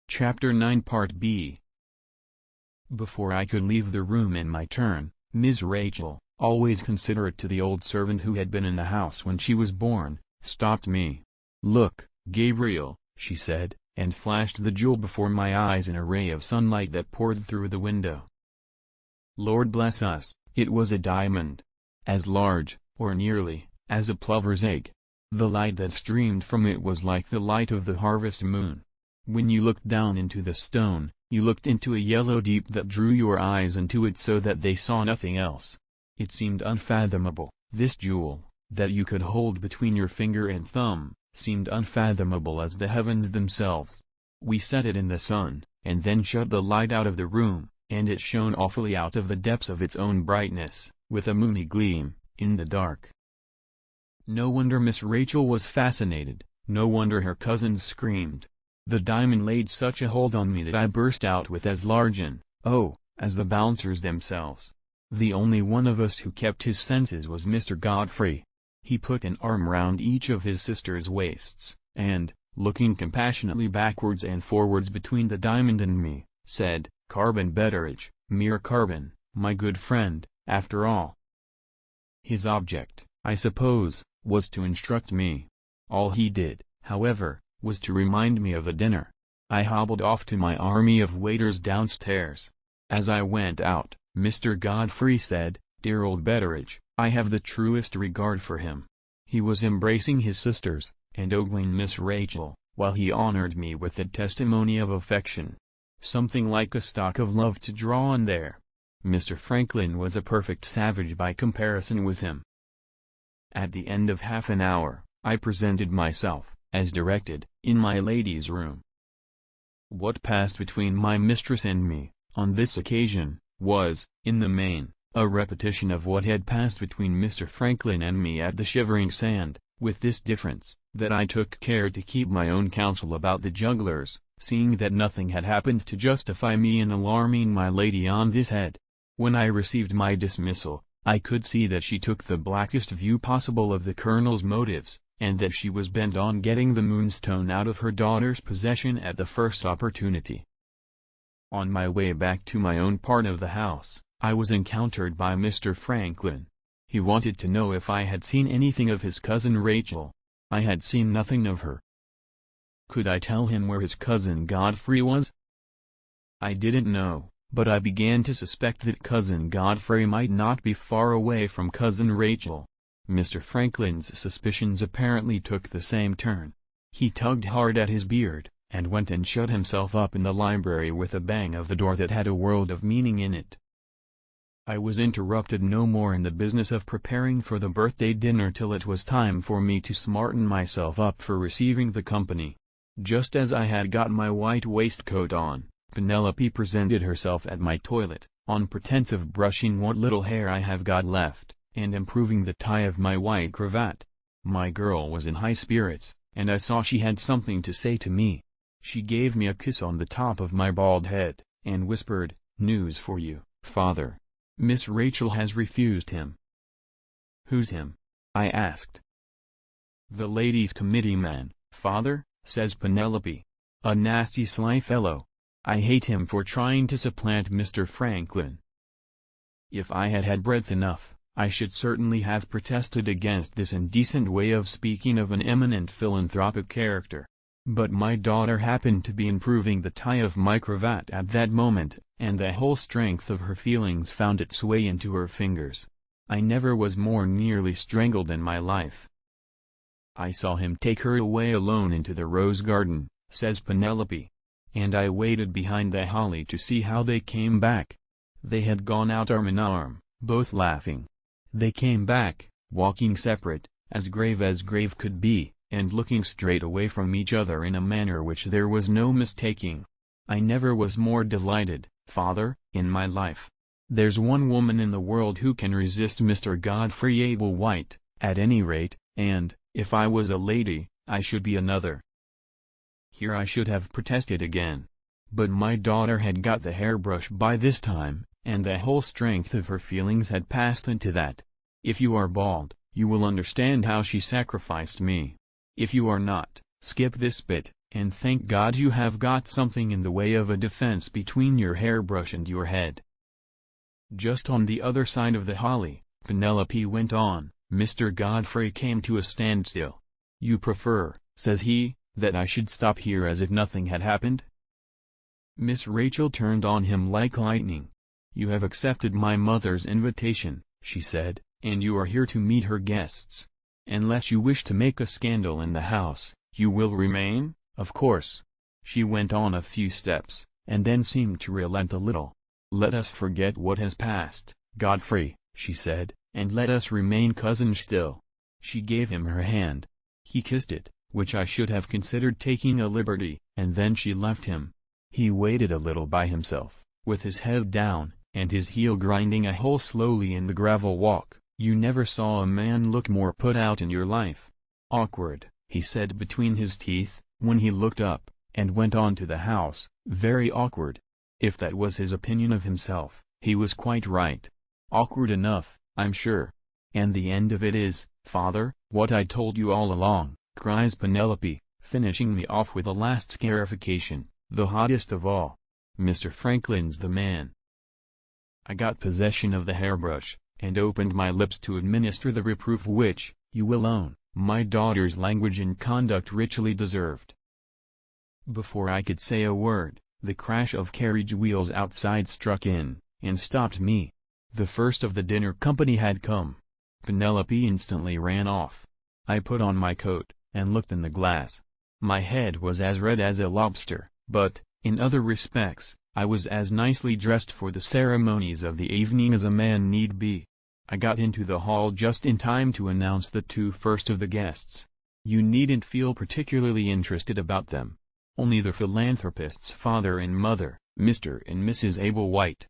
Chapter 9 Part B. Before I could leave the room in my turn, Ms. Rachel, always considerate to the old servant who had been in the house when she was born, stopped me. "Look, Gabriel," she said, and flashed the jewel before my eyes in a ray of sunlight that poured through the window. Lord bless us, it was a diamond. As large, or nearly, as a plover's egg. The light that streamed from it was like the light of the harvest moon. When you looked down into the stone, you looked into a yellow deep that drew your eyes into it so that they saw nothing else. It seemed unfathomable, this jewel, that you could hold between your finger and thumb, seemed unfathomable as the heavens themselves. We set it in the sun, and then shut the light out of the room, and it shone awfully out of the depths of its own brightness, with a moony gleam, in the dark. No wonder Miss Rachel was fascinated, no wonder her cousins screamed. The diamond laid such a hold on me that I burst out with as large an "oh" as the bouncers themselves. The only one of us who kept his senses was Mr. Godfrey. He put an arm round each of his sisters' waists, and, looking compassionately backwards and forwards between the diamond and me, said, "Carbon Betteridge, mere carbon, my good friend, after all." His object, I suppose, was to instruct me. All he did, however, was to remind me of a dinner. I hobbled off to my army of waiters downstairs. As I went out, Mr. Godfrey said, "Dear old Betteridge, I have the truest regard for him." He was embracing his sisters, and ogling Miss Rachel, while he honored me with a testimony of affection. Something like a stock of love to draw on there. Mr. Franklin was a perfect savage by comparison with him. At the end of half an hour, I presented myself, as directed, in my lady's room. What passed between my mistress and me, on this occasion, was, in the main, a repetition of what had passed between Mr. Franklin and me at the Shivering Sand, with this difference, that I took care to keep my own counsel about the jugglers, seeing that nothing had happened to justify me in alarming my lady on this head. When I received my dismissal, I could see that she took the blackest view possible of the Colonel's motives, and that she was bent on getting the Moonstone out of her daughter's possession at the first opportunity. On my way back to my own part of the house, I was encountered by Mr. Franklin. He wanted to know if I had seen anything of his cousin Rachel. I had seen nothing of her. Could I tell him where his cousin Godfrey was? I didn't know, but I began to suspect that cousin Godfrey might not be far away from cousin Rachel. Mr. Franklin's suspicions apparently took the same turn. He tugged hard at his beard, and went and shut himself up in the library with a bang of the door that had a world of meaning in it. I was interrupted no more in the business of preparing for the birthday dinner till it was time for me to smarten myself up for receiving the company. Just as I had got my white waistcoat on, Penelope presented herself at my toilet, on pretense of brushing what little hair I have got left, and improving the tie of my white cravat. My girl was in high spirits, and I saw she had something to say to me. She gave me a kiss on the top of my bald head, and whispered, "News for you, father. Miss Rachel has refused him." "Who's him?" I asked. "The ladies' committee man, father," says Penelope. "A nasty sly fellow. I hate him for trying to supplant Mr. Franklin." If I had had breadth enough, I should certainly have protested against this indecent way of speaking of an eminent philanthropic character. But my daughter happened to be improving the tie of my cravat at that moment, and the whole strength of her feelings found its way into her fingers. I never was more nearly strangled in my life. "I saw him take her away alone into the rose garden," says Penelope. "And I waited behind the holly to see how they came back. They had gone out arm in arm, both laughing. They came back, walking separate, as grave could be, and looking straight away from each other in a manner which there was no mistaking. I never was more delighted, father, in my life. There's one woman in the world who can resist Mr. Godfrey Ablewhite, at any rate, and, if I was a lady, I should be another." Here I should have protested again. But my daughter had got the hairbrush by this time, and the whole strength of her feelings had passed into that. If you are bald, you will understand how she sacrificed me. If you are not, skip this bit, and thank God you have got something in the way of a defense between your hairbrush and your head." Just on the other side of the holly, Penelope went on, Mr. Godfrey came to a standstill. "You prefer," says he, "that I should stop here as if nothing had happened?" Miss Rachel turned on him like lightning. "You have accepted my mother's invitation," she said, "and you are here to meet her guests. Unless you wish to make a scandal in the house, you will remain, of course." She went on a few steps, and then seemed to relent a little. "Let us forget what has passed, Godfrey," she said, "and let us remain cousins still." She gave him her hand. He kissed it, which I should have considered taking a liberty, and then she left him. He waited a little by himself, with his head down, and his heel grinding a hole slowly in the gravel walk. "You never saw a man look more put out in your life. Awkward," he said between his teeth, when he looked up, and went on to the house, "very awkward." If that was his opinion of himself, he was quite right. Awkward enough, I'm sure. "And the end of it is, father, what I told you all along," cries Penelope, finishing me off with a last scarification, the hottest of all. "Mr. Franklin's the man." I got possession of the hairbrush, and opened my lips to administer the reproof which, you will own, my daughter's language and conduct richly deserved. Before I could say a word, the crash of carriage wheels outside struck in, and stopped me. The first of the dinner company had come. Penelope instantly ran off. I put on my coat, and looked in the glass. My head was as red as a lobster, but, in other respects, I was as nicely dressed for the ceremonies of the evening as a man need be. I got into the hall just in time to announce the two first of the guests. You needn't feel particularly interested about them. Only the philanthropist's father and mother, Mr. and Mrs. Abel White,